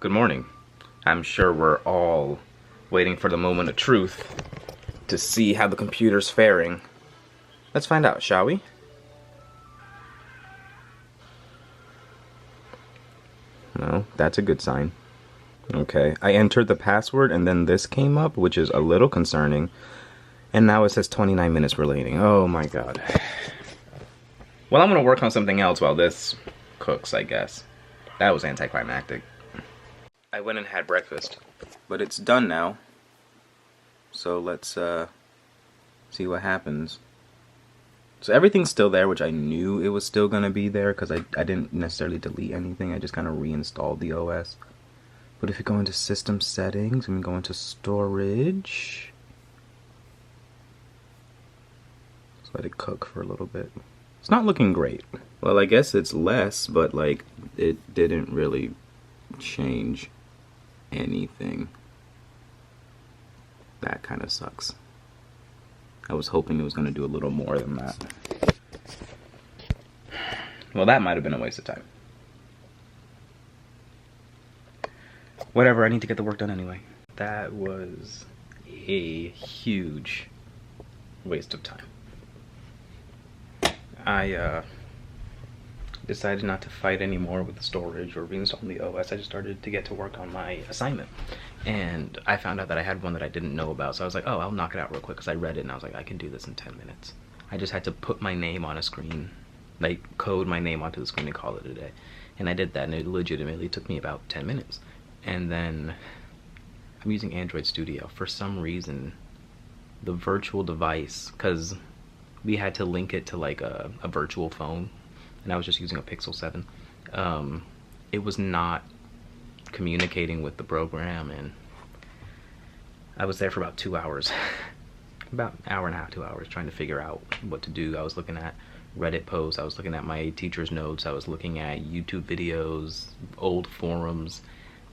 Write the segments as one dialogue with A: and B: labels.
A: Good morning. I'm sure we're all waiting for the moment of truth to see how the computer's faring. Let's find out, shall we? No, that's a good sign. Okay, I entered the password and then this came up, which is a little concerning. And now it says 29 minutes remaining. Oh my god. Well, I'm gonna work on something else while this cooks, I guess. That was anticlimactic. I went and had breakfast, but it's done now. So let's see what happens. So everything's still there, which I knew it was still gonna be there because I didn't necessarily delete anything. I just kind of reinstalled the OS. But if you go into system settings and go into storage, let's let it cook for a little bit. It's not looking great. Well, I guess it's less, but like it didn't really change anything. That kind of sucks. I was hoping it was going to do a little more than that. Well, that might have been a waste of time. Whatever, I need to get the work done anyway. That was a huge waste of time. I decided not to fight anymore with the storage or reinstalling the OS. I just started to get to work on my assignment. And I found out that I had one that I didn't know about. So I was like, oh, I'll knock it out real quick, because I read it and I was like, I can do this in 10 minutes. I just had to put my name on a screen, like code my name onto the screen and call it a day. And I did that, and it legitimately took me about 10 minutes. And then I'm using Android Studio. For some reason, the virtual device, because we had to link it to like a virtual phone, and I was just using a Pixel 7. It was not communicating with the program, and I was there for about 2 hours. About an hour and a half, 2 hours, trying to figure out what to do. I was looking at Reddit posts, I was looking at my teacher's notes, I was looking at YouTube videos, old forums,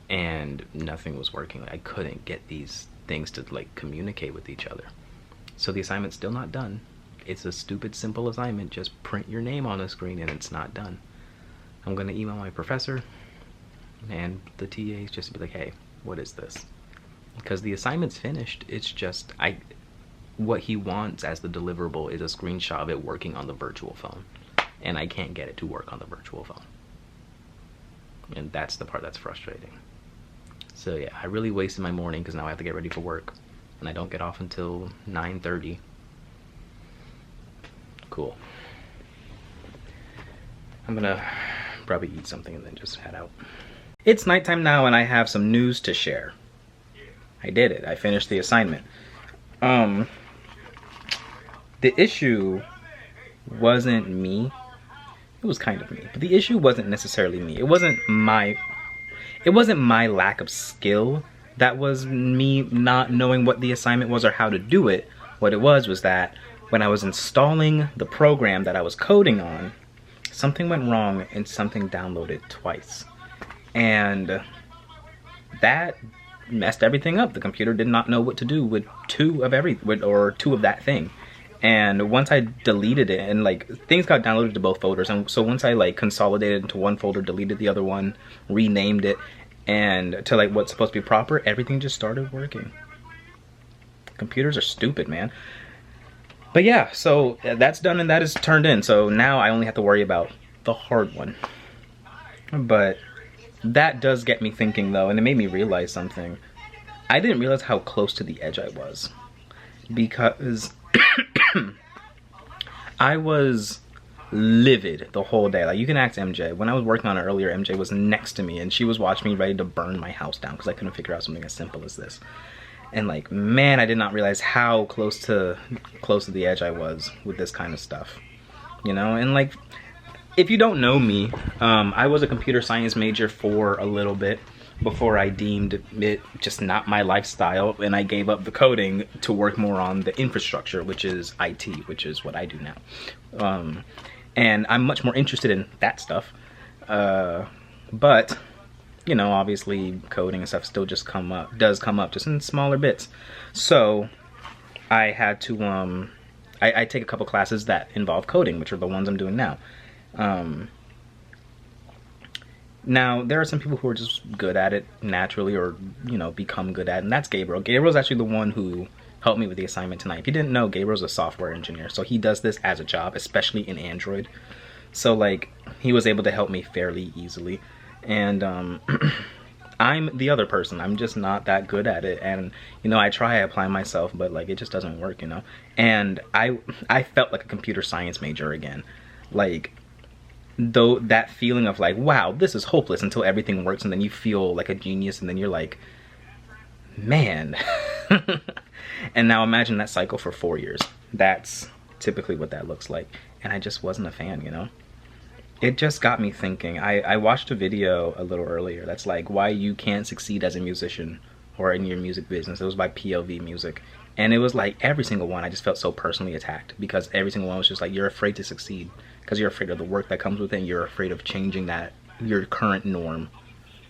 A: and nothing was working. I couldn't get these things to like communicate with each other. So the assignment's still not done. It's a stupid, simple assignment. Just print your name on the screen and it's not done. I'm gonna email my professor and the TAs just to be like, hey, what is this? Because the assignment's finished. It's just, what he wants as the deliverable is a screenshot of it working on the virtual phone. And I can't get it to work on the virtual phone. And that's the part that's frustrating. So yeah, I really wasted my morning because now I have to get ready for work. And I don't get off until 9:30. Cool. I'm gonna probably eat something and then just head out. It's nighttime now and I have some news to share. I did it. I finished the assignment. The issue wasn't me. It was kind of me. But the issue wasn't necessarily me. It wasn't my lack of skill that was me not knowing what the assignment was or how to do it. What it was that when I was installing the program that I was coding on, something went wrong and something downloaded twice. And that messed everything up. The computer did not know what to do with two of that thing. And once I deleted it, and like things got downloaded to both folders, and so once I like consolidated into one folder, deleted the other one, renamed it, and to like what's supposed to be proper, everything just started working. Computers are stupid, man. But yeah, so that's done and that is turned in. So now I only have to worry about the hard one. But that does get me thinking though, and it made me realize something. I didn't realize how close to the edge I was. Because I was livid the whole day. Like, you can ask MJ. When I was working on it earlier, MJ was next to me and she was watching me ready to burn my house down because I couldn't figure out something as simple as this. And like, man, I did not realize how close to the edge I was with this kind of stuff. You know, and like, if you don't know me, I was a computer science major for a little bit before I deemed it just not my lifestyle, and I gave up the coding to work more on the infrastructure, which is IT, which is what I do now. And I'm much more interested in that stuff. But you know, obviously coding and stuff still just does come up just in smaller bits. So I had to I take a couple classes that involve coding, which are the ones I'm doing now. Now, there are some people who are just good at it naturally, or, you know, become good at it, and that's Gabriel. Gabriel's actually the one who helped me with the assignment tonight. If you didn't know, Gabriel's a software engineer, so he does this as a job, especially in Android. So, like, he was able to help me fairly easily. And, I'm the other person. I'm just not that good at it. And, you know, I apply myself, but, like, it just doesn't work, you know? And I felt like a computer science major again. Like, though, that feeling of like, wow, this is hopeless until everything works, and then you feel like a genius, and then you're like, man. And now imagine that cycle for 4 years. That's typically what that looks like. And I just wasn't a fan, you know? It just got me thinking. I watched a video a little earlier that's like why you can't succeed as a musician or in your music business. It was by PLV Music. And it was like every single one I just felt so personally attacked, because every single one was just like, you're afraid to succeed because you're afraid of the work that comes with it, and you're afraid of changing your current norm,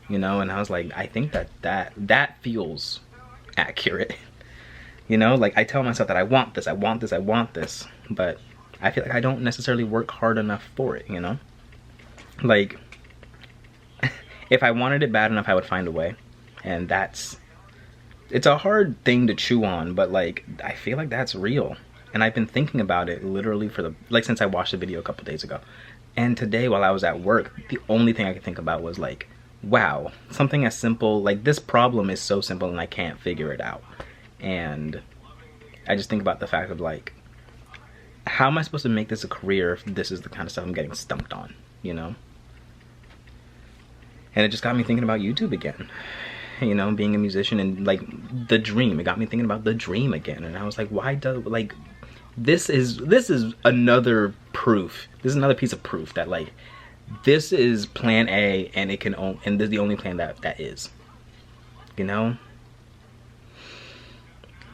A: you know? And I was like, I think that feels accurate. You know, like I tell myself that I want this, I want this, I want this, but I feel like I don't necessarily work hard enough for it, you know? Like, if I wanted it bad enough, I would find a way. And it's a hard thing to chew on, but like, I feel like that's real. And I've been thinking about it literally since I watched the video a couple days ago. And today while I was at work, the only thing I could think about was like, wow, something as simple, like this problem is so simple and I can't figure it out. And I just think about the fact of like, how am I supposed to make this a career if this is the kind of stuff I'm getting stumped on, you know? And it just got me thinking about YouTube again, you know, being a musician and like the dream. It got me thinking about the dream again. And I was like, this is another proof. This is another piece of proof that like, this is plan A, and and this is the only plan that is, you know?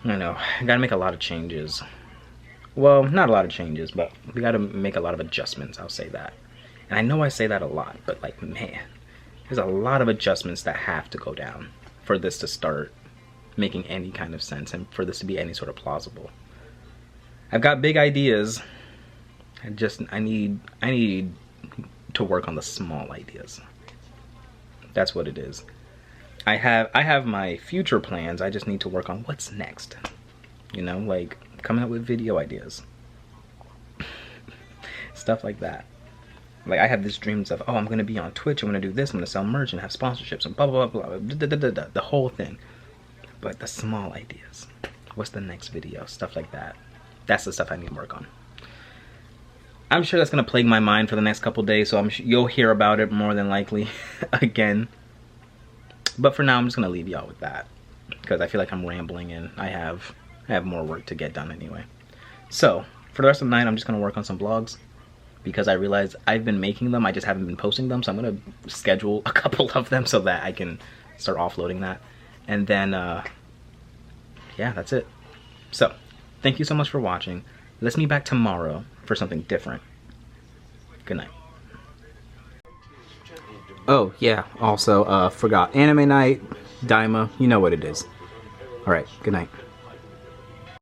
A: I know, I gotta make a lot of changes. Well, not a lot of changes, but we gotta make a lot of adjustments, I'll say that. And I know I say that a lot, but like, man, there's a lot of adjustments that have to go down for this to start making any kind of sense and for this to be any sort of plausible. I've got big ideas. I need to work on the small ideas. That's what it is. I have my future plans. I just need to work on what's next. You know, like coming up with video ideas. Stuff like that. Like I have this dreams of, oh, I'm gonna be on Twitch, I'm gonna do this, I'm gonna sell merch and have sponsorships and blah blah blah blah, the whole thing. But the small ideas. What's the next video? Stuff like that. That's the stuff I need to work on. I'm sure that's gonna plague my mind for the next couple days, so you'll hear about it more than likely again. But for now, I'm just gonna leave y'all with that because I feel like I'm rambling and I have more work to get done anyway. So for the rest of the night, I'm just gonna work on some vlogs because I realized I've been making them, I just haven't been posting them. So I'm gonna schedule a couple of them so that I can start offloading that. And then, yeah, that's it. So thank you so much for watching. Let's meet back tomorrow for something different. Good night. Oh, yeah, also, forgot. Anime night, Daima, you know what it is. Alright, good night.